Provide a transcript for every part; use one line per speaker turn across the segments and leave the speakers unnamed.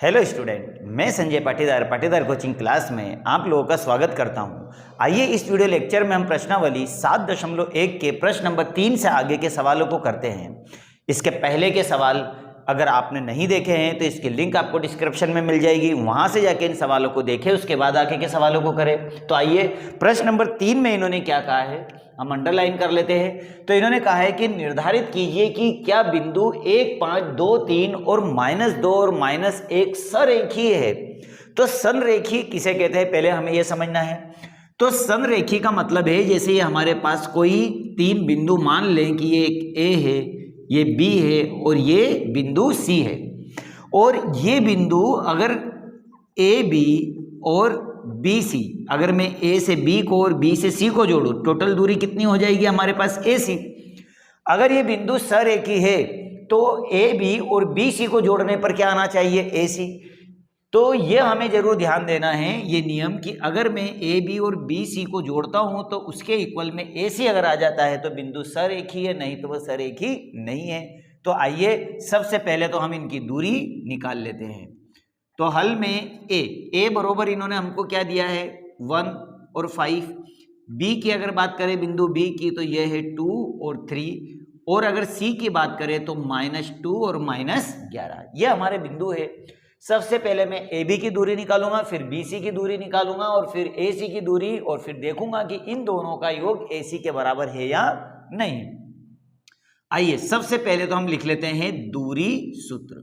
Hello student, मैं Sanjay Patidar coaching class में आप लोगों का स्वागत करता हूं। आइए इस वीडियो लेक्चर में हम प्रश्नावली 7.1 के प्रश्न नंबर 3 से आगे के सवालों को करते हैं। इसके पहले के सवाल अगर आपने नहीं देखे हैं तो इसकी लिंक आपको डिस्क्रिप्शन में मिल जाएगी, वहां से जाके इन सवालों को देखें, उसके बाद आगे के सवालों को करें। तो आइए प्रश्न नंबर 3 में इन्होंने क्या कहा है हम अंडरलाइन कर लेते हैं। तो इन्होंने कहा है कि निर्धारित कीजिए कि क्या बिंदु 1, 5, 2, 3 और -2 और -1 संरेखीय है। तो संरेखीय किसे कहते हैं पहले हमें यह समझना है। तो संरेखीय का मतलब है जैसे ये हमारे पास कोई 3 बिंदु मान लें कि ये एक ए है, ये बी है और ये बिंदु सी है, और ये बिंदु अगर ए बी और बी सी, अगर मैं ए से बी को और बी से सी को जोड़ूं, टोटल दूरी कितनी हो जाएगी हमारे पास ए सी। अगर ये बिंदु संरेखीय है तो ए बी और बी सी को जोड़ने पर क्या आना चाहिए, ए सी। तो ये हमें जरूर ध्यान देना है ये नियम कि अगर मैं ए बी और बी सी को जोड़ता हूं तो उसके इक्वल में ए सी अगर आ जाता है तो बिंदु संरेखीय है, नहीं तो वह संरेखीय नहीं है। तो आइए सबसे पहले तो हम इनकी दूरी निकाल लेते हैं। तो हल में ए बरोबर इन्होंने हमको क्या दिया है 1 और 5। बी की अगर बात करें बिंदु बी की तो यह है 2 और 3, और अगर सी की बात करें तो -2 और -11, ये हमारे बिंदु है। सबसे पहले मैं ए बी की दूरी निकालूंगा, फिर बी सी की दूरी निकालूंगा और फिर ए सी की दूरी, और फिर देखूंगा कि इन दोनों का योग ए सी के बराबर है या नहीं। आइए सबसे पहले तो हम लिख लेते हैं दूरी सूत्र।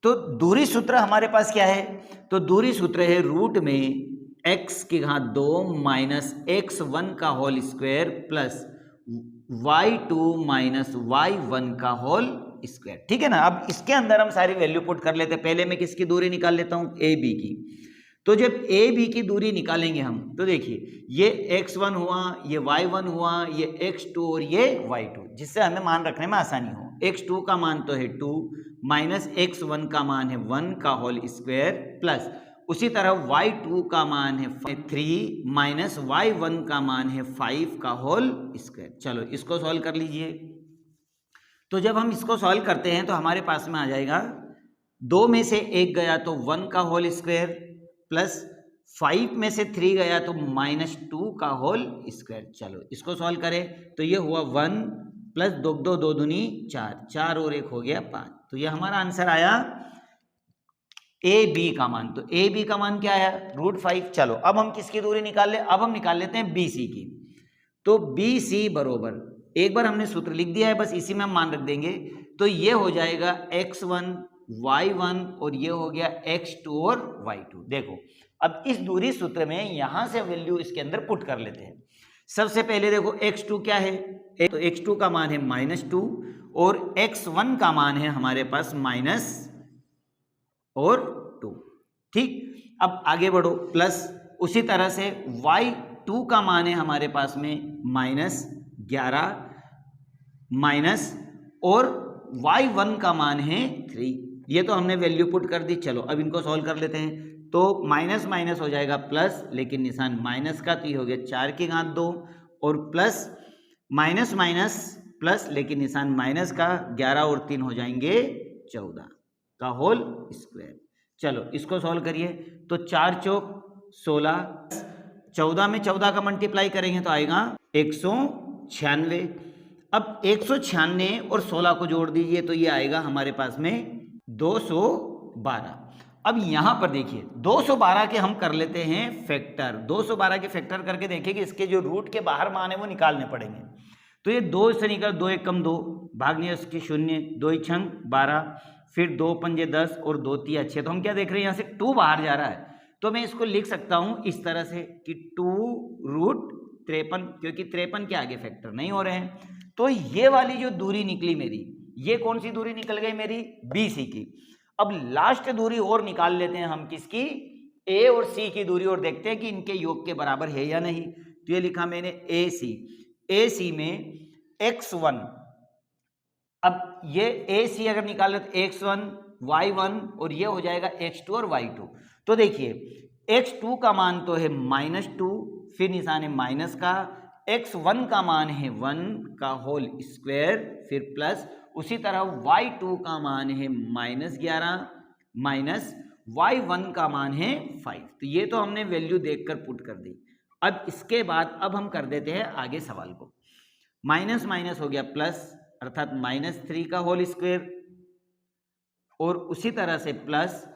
तो दूरी सूत्र हमारे पास क्या है, तो दूरी सूत्र है रूट में x की घात 2 माइनस x1 का whole square plus y2 minus y1 का होल स्क्वायर। ठीक है ना। अब इसके अंदर हम सारी वैल्यू पुट कर लेते हैं। पहले मैं किसकी दूरी निकाल लेता हूं, ए बी की। तो जब ए बी की दूरी निकालेंगे हम तो देखिए ये x1 हुआ, ये y1 हुआ, ये x2 और ये y2, जिससे हमें मान रखने में आसानी हो। x2 का मान तो है 2 माइनस x1 का मान है 1 का होल स्क्वायर प्लस उसी तरह y2 का मान है 3 माइनस y1 का मान है 5 का होल स्क्वायर। चलो इसको सॉल्व कर लीजिए। तो जब हम इसको सॉल्व करते हैं तो हमारे पास में आ जाएगा 2 में से 1 गया तो 1 का होल स्क्वायर प्लस 5 में से 3 गया तो -2 का होल स्क्वायर। चलो इसको सॉल्व करें तो ये हुआ 1 प्लस 2 2 2 दूनी 4, 4 और 1 हो गया 5। तो ये हमारा आंसर आया ए बी का मान। तो ए बी का मान क्या आया, √5। चलो अब हम किसकी दूरी निकाल ले, अब हम निकाल लेते हैं बी सी की। तो बी सी बरोबर, एक बार हमने सूत्र लिख दिया है, बस इसी में हम मान रख देंगे। तो ये हो जाएगा x1 y1 और ये हो गया x2 और y2। देखो अब इस दूरी सूत्र में यहां से वैल्यू इसके अंदर पुट कर लेते हैं। सबसे पहले देखो x2 क्या है, तो x2 का मान है -2 और x1 का मान है हमारे पास -2। ठीक, अब आगे बढ़ो प्लस उसी तरह से y2 का मान है हमारे पास में -11 माइनस और y1 का मान है 3। ये तो हमने वैल्यू पुट कर दी। चलो अब इनको सॉल्व कर लेते हैं। तो माइनस माइनस हो जाएगा प्लस, लेकिन निशान माइनस का, तो ये हो गया 4 की घात 2 और प्लस माइनस माइनस प्लस, लेकिन निशान माइनस का, 11 और 3 हो जाएंगे 14 का होल स्क्वायर। चलो इसको सॉल्व करिए। तो 4 चौक 16, 14 में 14 का मल्टीप्लाई करेंगे तो आएगा 196। अब 196 और 16 को जोड़ दीजिए तो ये आएगा हमारे पास में 212। अब यहां पर देखिए 212 के हम कर लेते हैं फैक्टर। 212 के फैक्टर करके देखें कि इसके जो रूट के बाहर मान है वो निकालने पड़ेंगे। तो ये 2 से निकल, 2 1 कम 2, भागने इसकी 0, 2 छंग 12, फिर 2 पंजे 10 और 2 3 अच्छे। तो हम क्या देख रहे हैं, यहाँ से 2 बाहर जा रहा है। तो मैं इसको लिख सकता हूं इस तरह से कि 2√53, क्योंकि 53 के आगे फैक्टर नहीं हो रहे हैं। तो ये वाली जो दूरी निकली मेरी, ये कौन सी दूरी निकल गई मेरी, बी सी की। अब लास्ट दूरी और निकाल लेते हैं हम, किसकी, ए और सी की दूरी, और देखते हैं कि इनके योग के बराबर है या नहीं। तो ये लिखा मैंने ए सी में x1, अब ये ए सी अगर निकाले तो x1 y1 और ये हो जाएगा x2 और y2। तो देखिए x2 का मान तो है -2, फिर निशान है माइनस का, x1 का मान है 1 का होल स्क्वायर, फिर प्लस उसी तरह y2 का मान है -11 माइनस y1 का मान है 5। तो ये तो हमने वैल्यू देखकर पुट कर दी। अब इसके बाद अब हम कर देते हैं आगे सवाल को। माइनस माइनस हो गया प्लस, अर्थात -3 का होल स्क्वायर, और उसी तरह से प्लस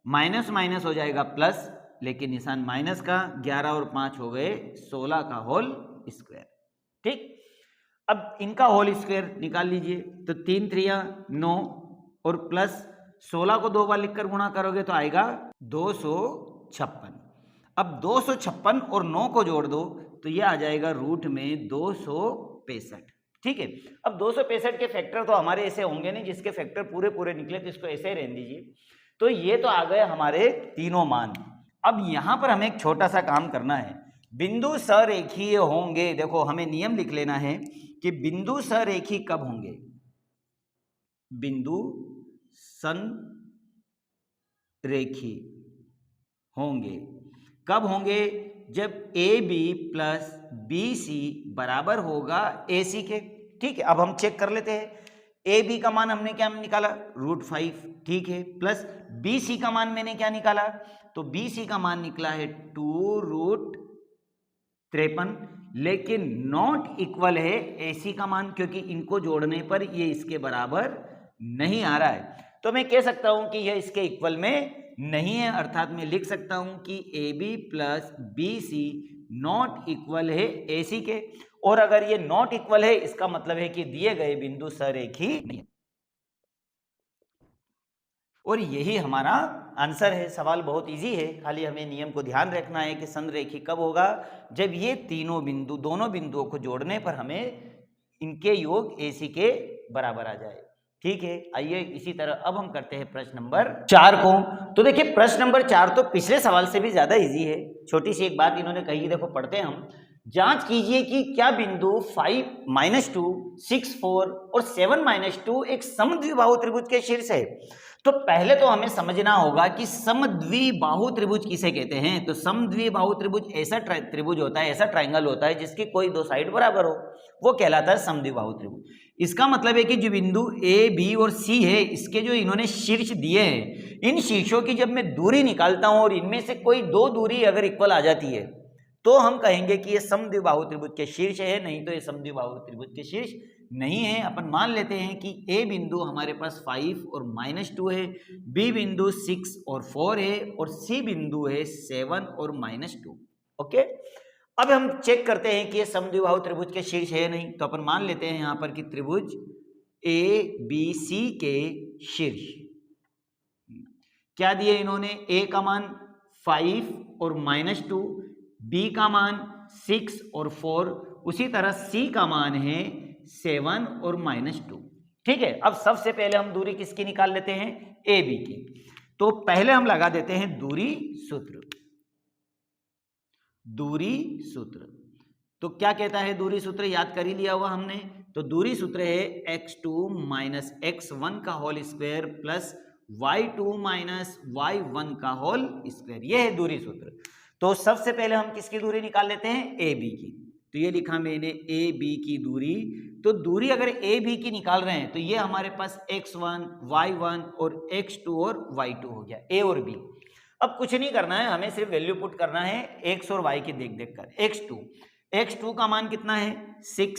माइनस माइनस हो जाएगा प्लस, लेकिन निशान माइनस का, 11 और 5 हो गए 16 का होल स्क्वायर। ठीक, अब इनका होल स्क्वायर निकाल लीजिए। तो 3 3 9 और प्लस 16 को 2 बार लिखकर गुणा करोगे तो आएगा 256। अब 256 और 9 को जोड़ दो तो ये आ जाएगा रूट में 265। ठीक है, अब 265 के फैक्टर तो हमारे ऐसे होंगे नहीं जिसके फैक्टर पूरे पूरे निकले, तो इसको ऐसे ही रहने दीजिए। तो ये तो आ गए हमारे तीनों मान। अब यहां पर हमें एक छोटा सा काम करना है। बिंदु सरेखीय होंगे, देखो हमें नियम लिख लेना है कि बिंदु सरेखी कब होंगे। बिंदु संरेखी होंगे कब होंगे? जब AB प्लस BC बराबर होगा AC के। ठीक है, अब हम चेक कर लेते हैं। AB का मान हमने क्या निकाला? √5। ठीक है, प्लस BC का मान मैंने क्या निकाला? तो BC का मान निकला है 2√53, लेकिन नॉट इक्वल है AC का मान, क्योंकि इनको जोड़ने पर ये इसके बराबर नहीं आ रहा है। तो मैं कह सकता हूं कि यह इसके इक्वल में नहीं है, अर्थात मैं लिख सकता हूं कि AB plus BC not equal है AC के। और अगर ये नॉट इक्वल है इसका मतलब है कि दिए गए बिंदु सरेखी नहीं है। और यही हमारा आंसर है। सवाल बहुत इजी है, खाली हमें नियम को ध्यान रखना है कि संरेखी कब होगा? जब ये तीनों बिंदु, दोनों बिंदुओं को जोड़ने पर हमें इनके योग AC के बराबर आ जाए। ठीक है, आइए इसी तरह अब हम करते हैं प्रश्न नंबर 4 को। तो देखिए प्रश्न नंबर 4 तो पिछले सवाल से भी ज्यादा इजी है। छोटी सी एक बात इन्होंने कही, देखो पढ़ते हैं हम। जांच कीजिए कि क्या बिंदु 5 -2 6 4 और 7 -2 एक समद्विबाहु त्रिभुज के शीर्ष है। तो पहले तो हमें समझना होगा कि समद्विबाहु त्रिभुज किसे कहते हैं। तो समद्विबाहु त्रिभुज ऐसा त्रिभुज होता है, ऐसा ट्राइंगल होता है जिसकी कोई दो साइड बराबर हो, वो कहलाता है समद्विबाहु त्रिभुज। इसका मतलब है कि जो बिंदु A, B और C है, इसके जो इन्होंने शीर्ष दिए हैं, इन शीर्षों की जब मैं दूरी निकालता हूं और इनमें से कोई दो दूरी अगर इक्वल आ जाती है तो हम कहेंगे कि ये समद्विबाहु त्रिभुज के शीर्ष है, नहीं तो ये समद्विबाहु त्रिभुज के शीर्ष नहीं है। अपन मान लेते हैं कि A बिंदु हमारे पास 5 और -2 है, B बिंदु 6 और 4 है, और C बिंदु है 7 और -2। ओके, अब हम चेक करते हैं कि ये समद्विबाहु त्रिभुज के शीर्ष है नहीं। तो अपन मान लेते हैं यहां पर कि त्रिभुज ABC के शीर्ष क्या दिए इन्होंने? A का मान 5 और -2, B का मान 6 और 4, उसी तरह C का मान है 7 और -2। ठीक है, अब सबसे पहले हम दूरी किसकी निकाल लेते हैं? AB की। तो पहले हम लगा देते हैं दूरी सूत्र। दूरी सूत्र तो क्या कहता है? दूरी सूत्र याद कर ही लिया हुआ हमने। तो दूरी सूत्र है x2 माइनस x1 का whole square plus y2 minus y1 का होल स्क्वायर। यह है दूरी सूत्र। तो सबसे पहले हम किसकी दूरी निकाल लेते हैं? AB की। तो ये लिखा मैंने AB की दूरी। तो दूरी अगर AB की निकाल रहे हैं तो ये हमारे पास x1 y1 और x2 और y2 हो गया, A और B। अब कुछ नहीं करना है, हमें सिर्फ वैल्यू पुट करना है x और y की देख देख कर। x2 का मान कितना है? 6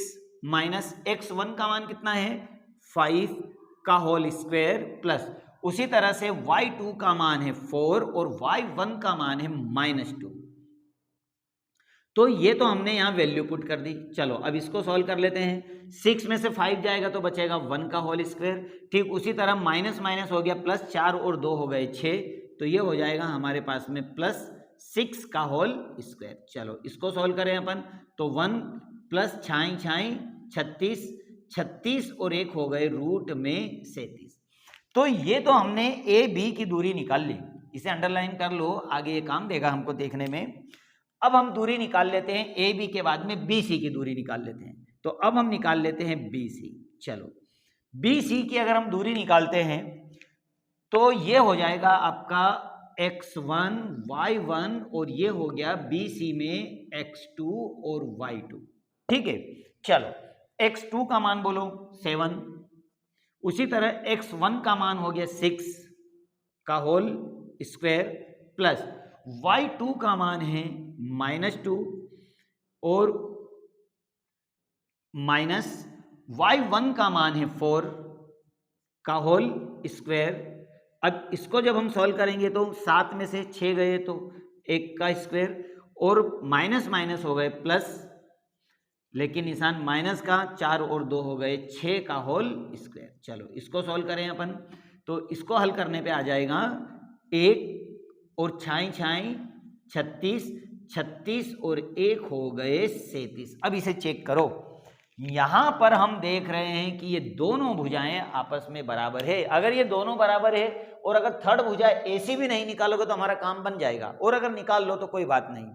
माइनस x1 का मान कितना है? 5 का होल स्क्वायर प्लस उसी तरह से y2 का मान है 4 और y1 का मान है -2। तो ये तो हमने यहां वैल्यू पुट कर दी। चलो अब इसको सॉल्व कर लेते हैं। 6 में से 5 जाएगा तो बचेगा 1 का होल स्क्वायर। ठीक उसी तरह माइनस माइनस हो गया प्लस, 4 और 2 हो गए 6, तो ये हो जाएगा हमारे पास में +6 का होल स्क्वायर। चलो इसको सॉल्व करें अपन। तो 1 प्लस 6 36, 36 और 1 हो गए रूट में 37। तो ये तो हमने AB की दूरी निकाल ली। इसे अंडरलाइन कर लो, आगे ये काम देगा हमको देखने में। अब हम दूरी निकाल लेते हैं AB के बाद में BC की दूरी निकाल लेते हैं। तो अब हम निकाल लेते हैं BC। चलो BC की अगर हम दूरी निकालते हैं तो ये हो जाएगा आपका x1 y1 और ये हो गया BC में x2 और y2। ठीक है, चलो x2 का मान बोलो 7, उसी तरह x1 का मान हो गया 6 का होल स्क्वायर प्लस y2 का मान है -2 और माइनस y1 का मान है 4 का होल स्क्वायर। अब इसको जब हम सॉल्व करेंगे तो 7 में से 6 गए तो 1 का स्क्वायर और माइनस माइनस हो गए प्लस, लेकिन निशान माइनस का 4 और 2 हो गए 6 का होल स्क्वायर। चलो इसको सॉल्व करें अपन, तो इसको हल करने पे आ जाएगा 1 और 6 36, 36 और 1 हो गए 37। अब इसे चेक करो, यहां पर हम देख रहे हैं कि ये दोनों भुजाएं आपस में बराबर है। अगर ये दोनों बराबर है और अगर थर्ड भुजा ऐसी भी नहीं निकालोगे तो हमारा काम बन जाएगा, और अगर निकाल लो तो कोई बात नहीं।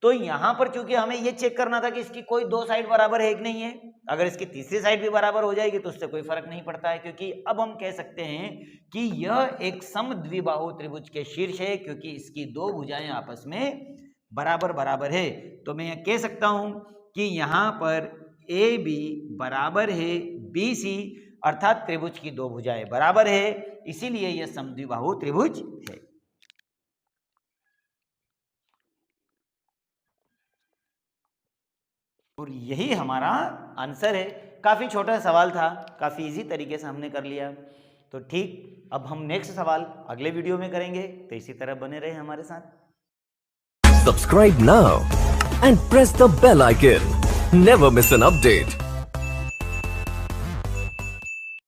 तो यहां पर चूंकि हमें ये चेक करना था कि इसकी कोई दो साइड बराबर है कि नहीं है, अगर इसकी तीसरी साइड भी बराबर हो जाएगी तो उससे कोई फर्क नहीं पड़ता है, क्योंकि अब हम कह सकते हैं कि यह एक समद्विबाहु त्रिभुज के शीर्ष है, क्योंकि इसकी दो भुजाएं आपस में बराबर है। तो मैं यह कह सकता हूं कि यहां पर AB बराबर है BC, अर्थात त्रिभुज की दो भुजाएं बराबर है, इसीलिए यह समद्विबाहु त्रिभुज है। और यही हमारा आंसर है। काफी छोटा सवाल था, काफी इजी तरीके से हमने कर लिया। तो ठीक, अब हम नेक्स्ट सवाल अगले वीडियो में करेंगे, तो इसी तरह बने रहे हमारे साथ।
Subscribe now and press the bell icon. Never miss an update.